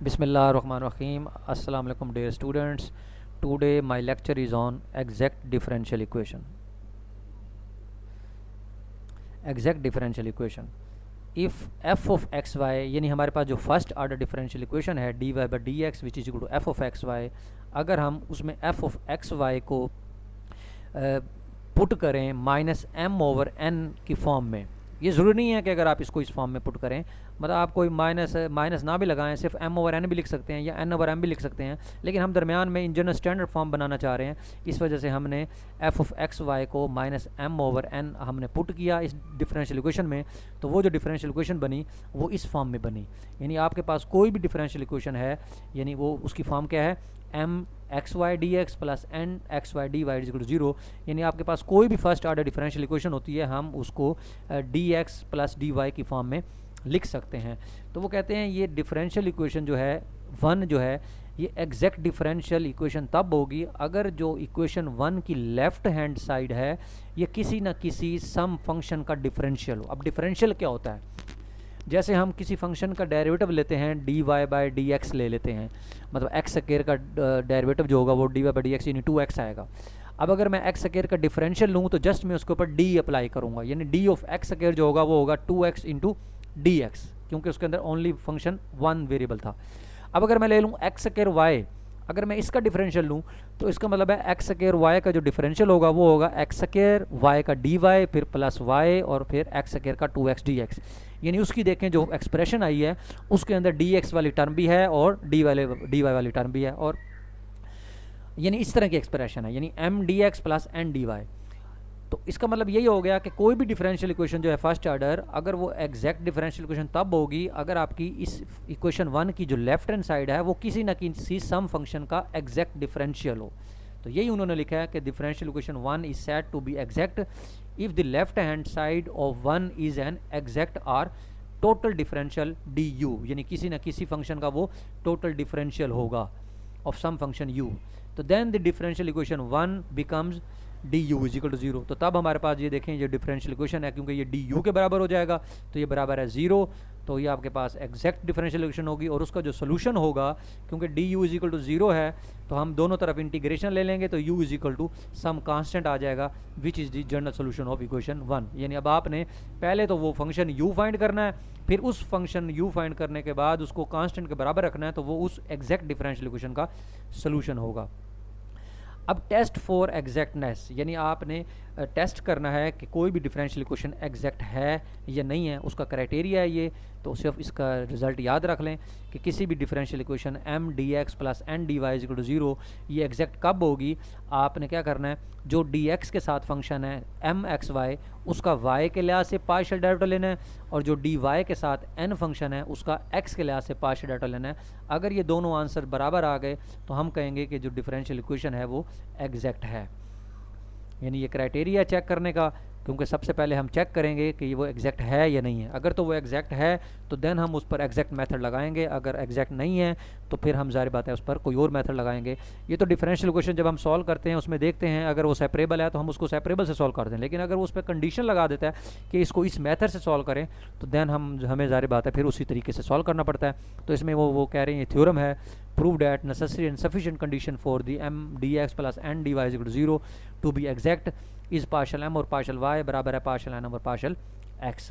Bismillahirrahmanirrahim. Assalamu alaikum dear students. Today my lecture is on exact differential equation. Exact differential equation. If f of xy यानी हमारे पास जो first order differential equation है dy by dx which is equal to f of xy, अगर हम उसमें f of xy को put करें माइनस एम ओवर एन की फॉर्म में, ये ज़रूरी नहीं है कि अगर आप इसको इस फॉर्म में पुट करें, मतलब आप कोई माइनस ना भी लगाएं, सिर्फ m ओवर n भी लिख सकते हैं या n ओवर m भी लिख सकते हैं, लेकिन हम दरमियान में इन जनरल स्टैंडर्ड फॉर्म बनाना चाह रहे हैं। इस वजह से हमने f ऑफ एक्स वाई को माइनस एम ओवर n हमने पुट किया इस डिफरेंशियल इक्वेशन में, तो वो जो डिफरेंशियल इक्वेशन बनी वो इस फॉर्म में बनी। यानी आपके पास कोई भी डिफरेंशियल इक्वेशन है, यानी वो उसकी फॉर्म क्या है, M x y d x plus N x y d Y equal to zero. यानी आपके पास कोई भी फर्स्ट आर्डर डिफरेंशियल इक्वेशन होती है, हम उसको d x plus d y की फॉर्म में लिख सकते हैं। तो वो कहते हैं ये डिफरेंशियल इक्वेशन जो है वन जो है ये एग्जैक्ट डिफरेंशियल इक्वेशन तब होगी अगर जो इक्वेशन वन की लेफ्ट हैंड साइड है ये किसी न किसी सम फंक्शन का डिफरेंशियल हो। अब डिफरेंशियल क्या होता है, जैसे हम किसी फंक्शन का डेरिवेटिव लेते हैं d y by d x ले लेते हैं, मतलब एक्स स्क्वायर का डेरिवेटिव जो होगा वो d y by d x यानी 2x आएगा। अब अगर मैं एक्स स्क्वायर का डिफरेंशियल लूँ तो जस्ट मैं उसके ऊपर डी अप्लाई करूँगा, यानी डी ऑफ एक्स स्क्वायर जो होगा वो होगा 2x इंटू डी एक्स, क्योंकि उसके अंदर ओनली फंक्शन वन वेरिएबल था। अब अगर मैं ले लूँ एक्स स्क्वायर वाई, अगर मैं इसका डिफरेंशियल लूँ तो इसका मतलब है एक्स स्क्वायर वाई का जो डिफरेंशियल होगा वो होगा एक्स स्क्वायर वाई का डी वाई फिर प्लस वाई और फिर एक्स स्क्वायर का 2x डी एक्स। यानी उसकी देखें जो एक्सप्रेशन आई है उसके अंदर डी एक्स वाली टर्म भी है और डी वाई वाली टर्म भी है, और यानी इस तरह की एक्सप्रेशन है, यानी M D x plus N D y. तो इसका मतलब यही हो गया कि कोई भी डिफरेंशियल इक्वेशन जो है फर्स्ट ऑर्डर, अगर वो एग्जैक्ट डिफरेंशियल इक्वेशन तब होगी अगर आपकी इस इक्वेशन वन की जो लेफ्ट हैंड साइड है वो किसी न किसी सम फंक्शन का एग्जैक्ट डिफरेंशियल हो। तो यही उन्होंने लिखा है कि differential equation one is said to be exact if the left hand side of one is an exact or total differential d u, यानी किसी न किसी फंक्शन का वो टोटल डिफरेंशियल होगा ऑफ सम फंक्शन यू। तो then the differential equation one becomes d u is equal to zero. तो तब हमारे पास ये देखें ये डिफरेंशियल इक्वेशन है, क्योंकि ये डी यू के बराबर हो जाएगा तो ये बराबर है जीरो, तो ये आपके पास एग्जैक्ट डिफरेंशियल इक्वेशन होगी। और उसका जो सोल्यूशन होगा, क्योंकि d u is equal to zero है तो हम दोनों तरफ इंटीग्रेशन ले लेंगे तो u is equal to some constant आ जाएगा which is the general solution of equation one. यानी अब आपने पहले तो वो फंक्शन यू फाइंड करना है, फिर उस फंक्शन यू फाइंड करने के बाद उसको कांस्टेंट के बराबर रखना है, तो वो उस एग्जैक्ट डिफरेंशियल इक्वेशन का सोल्यूशन होगा। अब टेस्ट फॉर एग्जैक्टनेस, यानी आपने टेस्ट करना है कि कोई भी डिफरेंशियल इक्वेशन एग्जैक्ट है या नहीं है, उसका क्राइटेरिया है ये। तो सिर्फ इसका रिजल्ट याद रख लें कि किसी भी differential equation M D x plus N D Y equal to zero ये एग्जैक्ट कब होगी। आपने क्या करना है, जो डी एक्स के साथ फंक्शन है एम एक्स वाई उसका वाई के लिहाज से पार्शियल डेरिवेटिव लेना है, और जो डी वाई के साथ एन फंक्शन है उसका एक्स के लिहाज से पार्शियल डेरिवेटिव लेना है। अगर ये दोनों आंसर बराबर आ गए तो हम कहेंगे कि जो डिफरेंशियल इक्वेशन है वो एग्जैक्ट है। यानी ये क्राइटेरिया चेक करने का, क्योंकि सबसे पहले हम चेक करेंगे कि वो एग्जैक्ट है या नहीं है। अगर तो वो एग्जैक्ट है तो देन हम उस पर एग्जैक्ट मेथड लगाएंगे, अगर एग्जैक्ट नहीं है तो फिर हम ज़ाहिर बात है उस पर कोई और मेथड लगाएंगे। ये तो डिफरेंशियल इक्वेशन जब हम सॉल्व करते हैं उसमें देखते हैं अगर वो सेपरेबल है तो हम उसको सेपरेबल से सॉल्व करते हैं, लेकिन अगर वो उस पर कंडीशन लगा देता है कि इसको इस मेथड से सॉल्व करें तो देन हमें ज़ाहिर बात है फिर उसी तरीके से सॉल्व करना पड़ता है। तो इसमें वो कह रहे हैं ये थ्योरम है, prove that necessary and sufficient condition for the M D x plus N D Y equal to zero to be exact is partial M और पार्शियल वाई बराबर है पार्शियल एन और पार्शियल एक्स।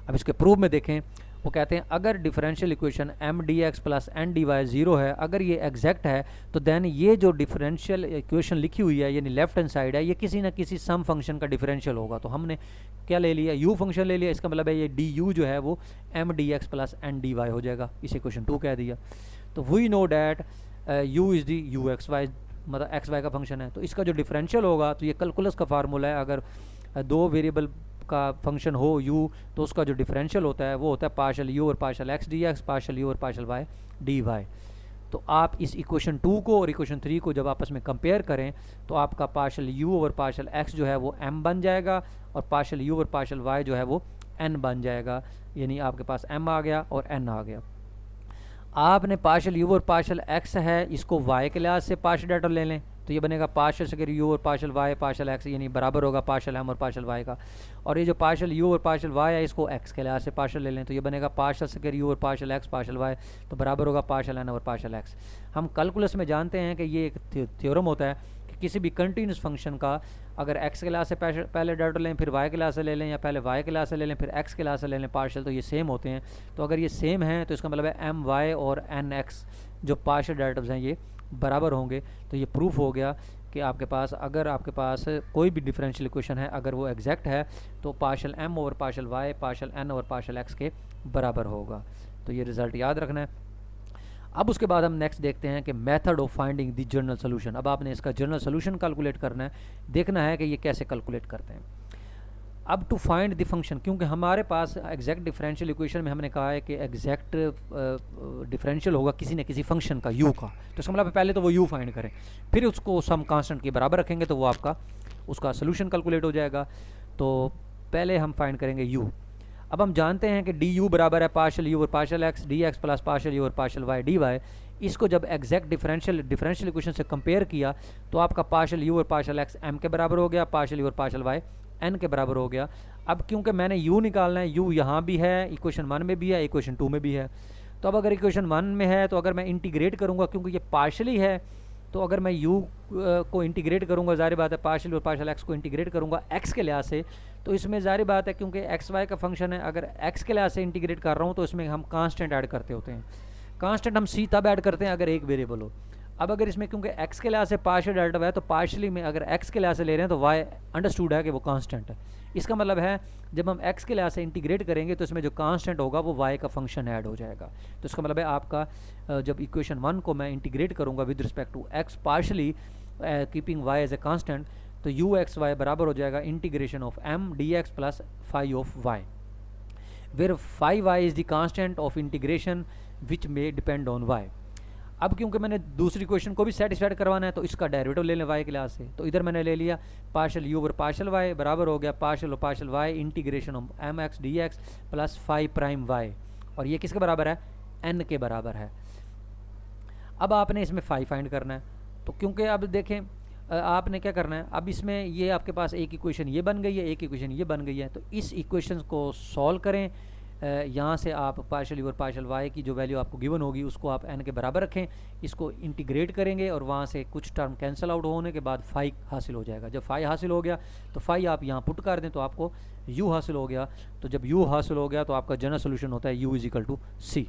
अब इसके proof में देखें, वो कहते हैं अगर differential equation M D x plus N D Y zero है, अगर ये एग्जैक्ट है तो देन ये जो डिफरेंशियल इक्वेशन लिखी हुई है यानी लेफ्ट हैंड साइड है ये किसी ना किसी सम फंक्शन का डिफरेंशियल होगा। तो हमने क्या ले लिया, यू फंक्शन ले लिया, इसका मतलब है ये डी यू जो है वो M D x plus N D Y हो जाएगा, इसे इक्वेशन टू कह दिया। तो we know that U is the U X Y, मतलब एक्स वाई का फंक्शन है, तो इसका जो डिफरेंशियल होगा तो ये कैलकुलस का फार्मूला है, अगर दो वेरिएबल का फंक्शन हो u तो उसका जो डिफरेंशियल होता है वो होता है पार्शियल u और partial x D x partial u और पार्शियल y डी वाई। तो आप इस इक्वेशन टू को और इक्वेशन थ्री को जब आपस में कंपेयर करें तो आपका पार्शियल u और पार्शियल x जो है वो m बन जाएगा और पार्शियल u और पार्शियल y जो है वो n बन जाएगा, यानी आपके पास m आ गया और n आ गया। आपने पार्शियल u और पार्शियल x है इसको y के लिहाज से पार्शियल डेरिवेटिव ले लें, तो ये बनेगा पार्शियल स्क्वायर यू और पार्शियल वाई पार्शियल एक्स, यानी बराबर होगा पार्शियल एम और पार्शियल वाई का। और ये जो पार्शियल यू और पार्शियल वाई है इसको एक्स के लिहाज से पार्शियल ले लें, तो ये बनेगा पार्शियल स्क्वायर यू और पार्शियल एक्स पार्शियल वाई, तो बराबर होगा पार्शियल एन और पार्शियल एक्स। हम कैलकुलस में जानते हैं कि ये एक थ्योरम होता है कि किसी भी कंटिन्यूस फंक्शन का अगर एक्स के लिहाज से पहले डेरिवेटिव लें, फिर वाई के लिहाज से ले लें, या पहले वाई के लिहाज से ले लें, फिर एक्स के लिहाज से ले लें पार्शियल, तो ये सेम होते हैं। तो अगर ये सेम हैं तो इसका मतलब है एम वाई और एन एक्स जो पार्शियल डेरिवेटिव्स हैं ये बराबर होंगे। तो ये प्रूफ हो गया कि आपके पास अगर आपके पास कोई भी डिफरेंशियल इक्वेशन है, अगर वो एग्जैक्ट है तो partial M over partial Y partial N over partial X के बराबर होगा। तो ये रिजल्ट याद रखना है। अब उसके बाद हम नेक्स्ट देखते हैं कि method of finding the general solution. अब आपने इसका जनरल सोल्यूशन कैलकुलेट करना है, देखना है कि ये कैसे कैलकुलेट करते हैं। अब टू फाइंड द फंक्शन, क्योंकि हमारे पास एग्जैक्ट डिफरेंशियल इक्वेशन में हमने कहा है कि एग्जैक्ट डिफरेंशियल होगा किसी न किसी फंक्शन का यू का, तो इसका मतलब पहले तो वो यू फाइंड करें, फिर उसको सम कांस्टेंट के बराबर रखेंगे तो वो आपका उसका सोल्यूशन कैलकुलेट हो जाएगा। तो पहले हम फाइंड करेंगे यू। अब हम जानते हैं कि डी यू बराबर है पार्शियल यू और partial x D x plus partial U और पार्शियल वाई डी वाई। इसको जब एग्जैक्ट डिफरेंशियल इक्वेशन से कंपेयर किया तो आपका पार्शियल यू और पार्शियल एक्स एम के बराबर हो गया, पार्शियल यू और पार्शियल वाई एन के बराबर हो गया। अब क्योंकि मैंने यू निकालना है, यू यहाँ भी है, इक्वेशन 1 में भी है, इक्वेशन 2 में भी है, तो अब अगर इक्वेशन 1 में है तो अगर मैं इंटीग्रेट करूँगा, क्योंकि ये पार्शियली है, तो अगर मैं यू को इंटीग्रेट करूँगा, जाहिर बात है पार्शियल और पार्शियल एक्स को इंटीग्रेट करूँगा एक्स के लिहाज से, तो इसमें जाहिर बात है क्योंकि एक्स वाई का फंक्शन है, अगर एक्स के लिहाज से इंटीग्रेट कर रहा हूँ तो इसमें हम कांस्टेंट ऐड करते होते हैं। कांस्टेंट हम सी तब ऐड करते हैं अगर एक वेरिएबल हो। अब अगर इसमें क्योंकि एक्स के लिहाज से पार्शियल डेरिवेटिव है तो पार्शियली में अगर एक्स के लिहाज से ले रहे हैं तो वाई अंडरस्टूड है कि वो कांस्टेंट है। इसका मतलब है जब हम एक्स के लिहाज से इंटीग्रेट करेंगे तो इसमें जो कांस्टेंट होगा वो वाई का फंक्शन ऐड हो जाएगा। तो इसका मतलब है आपका जब इक्वेशन 1 को मैं इंटीग्रेट करूँगा with respect to X partially keeping Y as a constant, तो यू एक्स वाई बराबर हो जाएगा integration of M D x plus phi of Y, where phi Y is the constant of integration which may depend on Y. अब क्योंकि मैंने दूसरी question को भी सेटिस्फाइड करवाना है तो इसका डेरिवेटिव ले लें वाई के लिहाज से, तो इधर मैंने ले लिया पार्शियल यू और पार्शियल वाई बराबर हो गया पार्शियल और partial Y integration of M X D x plus phi prime Y, और ये किसके बराबर है, एन के बराबर है। अब आपने इसमें फाई फाइंड करना है, तो क्योंकि अब देखें आपने क्या करना है, अब इसमें ये आपके पास एक इक्वेशन ये बन गई है, एक इक्वेशन ये बन गई है, तो इस इक्वेशन को सॉल्व करें। यहाँ से आप पार्शियल यू और पार्शियल वाई की जो वैल्यू आपको गिवन होगी उसको आप एन के बराबर रखें, इसको इंटीग्रेट करेंगे और वहाँ से कुछ टर्म कैंसिल आउट होने के बाद फाई हासिल हो जाएगा। जब फाई हासिल हो गया तो फाई आप यहाँ पुट कर दें तो आपको यू हासिल हो गया। तो जब यू हासिल हो गया तो आपका जनरल सोल्यूशन होता है यू इज इक्वल टू सी।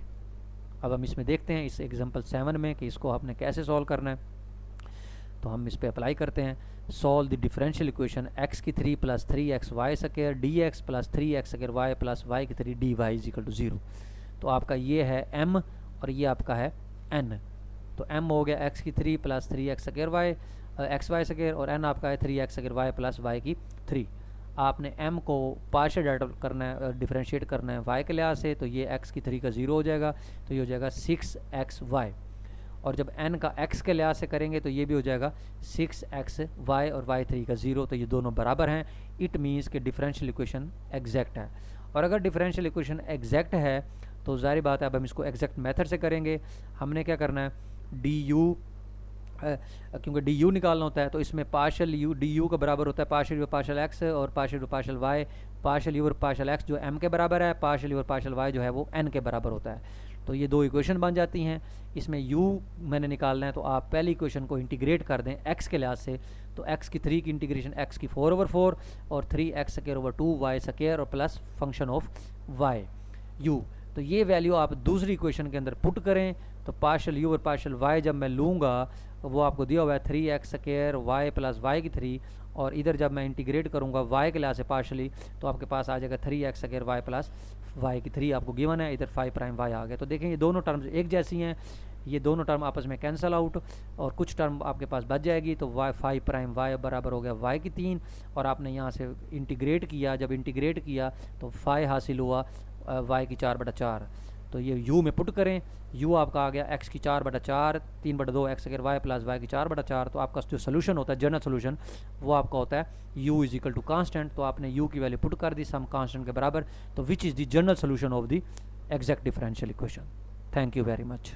अब हम इसमें देखते हैं इस एग्जाम्पल 7 में कि इसको आपने कैसे सॉल्व करना है, तो हम इस पर अप्लाई करते हैं। Solve the differential equation X की 3 plus 3x Y square D x plus 3x square Y plus Y की 3 D Y is equal to 0। तो आपका ये है m और ये आपका है n। तो m हो गया x की 3 plus 3x square Y X Y square, और n आपका है 3x square Y plus Y की 3। आपने m को पार्शियल डेरिवेटिव करना है, डिफरेंशिएट करना है y के लिहाज से, तो ये x की 3 का 0 हो जाएगा, तो ये हो जाएगा 6xy। और जब n का x के लिहाज से करेंगे तो ये भी हो जाएगा 6xy और y3 का 0, तो ये दोनों बराबर हैं। इट मीन्स कि डिफरेंशियल इक्वेशन एग्जैक्ट है। और अगर डिफरेंशियल इक्वेशन एग्जैक्ट है तो जाहिर बात है अब हम इसको एग्जैक्ट मेथड से करेंगे। हमने क्या करना है, डी यू क्योंकि डी यू निकालना होता है तो इसमें पार्शियल यू डी यू का बराबर होता है पार्शियल यू पार्शियल एक्स और partial U partial Y. Partial U और पार्शियल एक्स जो m के बराबर है, पार्शियल यू और पार्शियल वाई जो है वो n के बराबर होता है। तो ये दो इक्वेशन बन जाती हैं। इसमें u मैंने निकालना है तो आप पहली इक्वेशन को इंटीग्रेट कर दें x के लिहाज से, तो x की 3 की इंटीग्रेशन x की 4/4 और 3x square over 2 y square और plus function of y u। तो ये वैल्यू आप दूसरी इक्वेशन के अंदर पुट करें, तो पार्शियल यू और पार्शियल वाई जब मैं लूँगा वो आपको दिया हुआ है 3x square Y plus Y की 3, और इधर जब मैं इंटीग्रेट करूँगा y के लिहाज से पार्शली तो आपके पास आ जाएगा 3x square Y plus Y की 3 आपको गिवन है, इधर 5 प्राइम वाई आ गया। तो देखें ये दोनों टर्म्स एक जैसी हैं, ये दोनों टर्म आपस में कैंसिल आउट और कुछ टर्म आपके पास बच जाएगी। तो वाई 5 प्राइम वाई बराबर हो गया वाई की 3, और आपने यहाँ से इंटीग्रेट किया, जब इंटीग्रेट किया तो 5 हासिल हुआ वाई की 4/4। तो ये u में पुट करें, u आपका आ गया x की 4/4 3/2 x square Y plus Y की 4/4। तो आपका जो सोल्यूशन होता है जनरल सोल्यूशन वो आपका होता है u is equal to constant. तो आपने u की वैल्यू पुट कर दी सम कांस्टेंट के बराबर, तो विच is the general solution of the exact differential equation. Thank you very much.